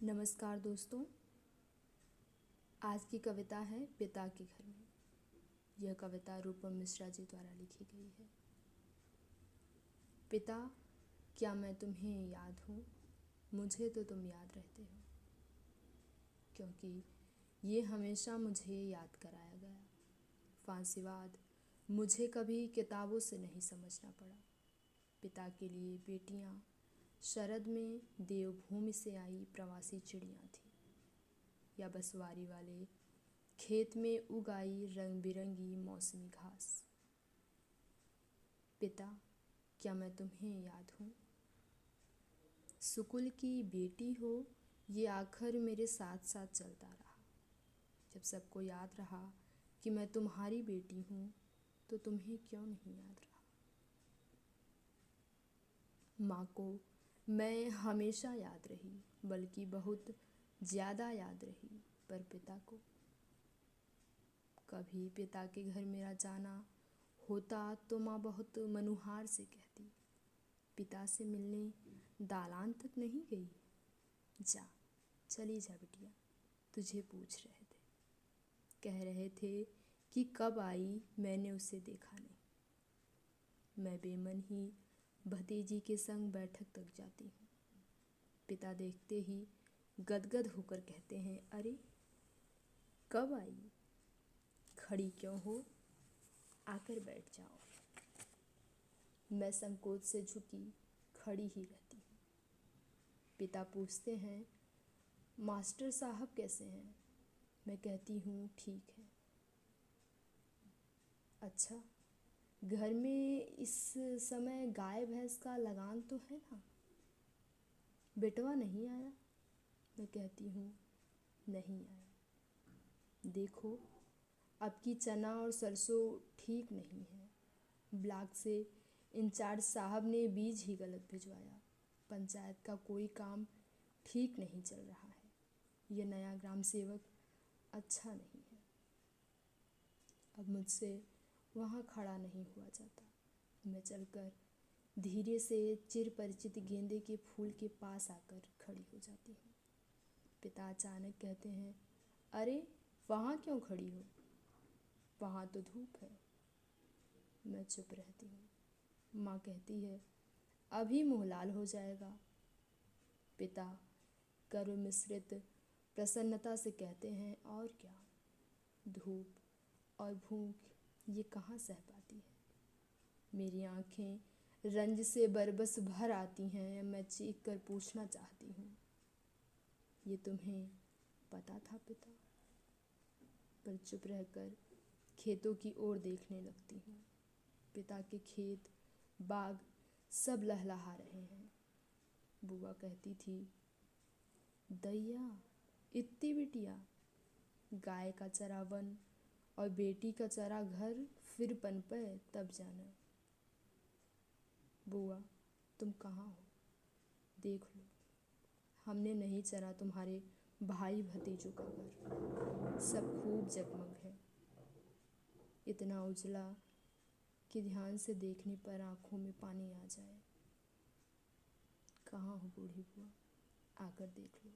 नमस्कार दोस्तों। आज की कविता है पिता के घर में। यह कविता रूपम मिश्रा जी द्वारा लिखी गई है। पिता, क्या मैं तुम्हें याद हूँ? मुझे तो तुम याद रहते हो, क्योंकि ये हमेशा मुझे याद कराया गया। फांसीवाद मुझे कभी किताबों से नहीं समझना पड़ा। पिता के लिए बेटियाँ शरद में देवभूमि से आई प्रवासी चिड़ियाँ थीं, या बसवारी वाले खेत में उगाई रंग बिरंगी मौसमी घास। पिता, क्या मैं तुम्हें याद हूँ? सुकुल की बेटी हो, ये आखिर मेरे साथ साथ चलता रहा। जब सबको याद रहा कि मैं तुम्हारी बेटी हूँ, तो तुम्हें क्यों नहीं याद रहा? माँ को मैं हमेशा याद रही, बल्कि बहुत ज़्यादा याद रही, पर पिता को कभी पिता के घर मेरा जाना होता तो माँ बहुत मनुहार से कहती, पिता से मिलने दालान तक नहीं गई? जा, चली जा बिटिया, तुझे पूछ रहे थे। कह रहे थे कि कब आई, मैंने उसे देखा नहीं। मैं बेमन ही भतीजी के संग बैठक तक जाती हूँ। पिता देखते ही गदगद होकर कहते हैं, अरे कब आई? खड़ी क्यों हो? आकर बैठ जाओ। मैं संकोच से झुकी खड़ी ही रहती हूँ। पिता पूछते हैं, मास्टर साहब कैसे हैं? मैं कहती हूँ, ठीक है। अच्छा, घर में इस समय गाय भैंस का लगान तो है ना? बेटवा नहीं आया? मैं कहती हूँ, नहीं आया। देखो, अब की चना और सरसों ठीक नहीं है। ब्लॉक से इंचार्ज साहब ने बीज ही गलत भिजवाया। पंचायत का कोई काम ठीक नहीं चल रहा है। ये नया ग्राम सेवक अच्छा नहीं है। अब मुझसे वहाँ खड़ा नहीं हुआ जाता। मैं चलकर धीरे से चिर परिचित गेंदे के फूल के पास आकर खड़ी हो जाती हूँ। पिता अचानक कहते हैं, अरे वहाँ क्यों खड़ी हो? वहाँ तो धूप है। मैं चुप रहती हूँ। माँ कहती है, अभी मुँह लाल हो जाएगा। पिता गर्व मिश्रित प्रसन्नता से कहते हैं, और क्या, धूप और भूख ये कहाँ सह पाती है? मेरी आँखें रंज से बरबस भर आती हैं। मैं चीख कर पूछना चाहती हूँ, ये तुम्हें पता था पिता? पर चुप रहकर खेतों की ओर देखने लगती हूँ। पिता के खेत, बाग सब लहलहा रहे हैं। बुआ कहती थी, दैया, इतनी बिटिया, गाय का चरावन और बेटी का चरा घर फिर पनपे तब जाना। बुआ, तुम कहाँ हो? देख लो, हमने नहीं चरा तुम्हारे भाई भतीजों का घर। सब खूब जगमग है, इतना उजला कि ध्यान से देखने पर आँखों में पानी आ जाए। कहाँ हो बूढ़ी बुआ? आकर देख लो।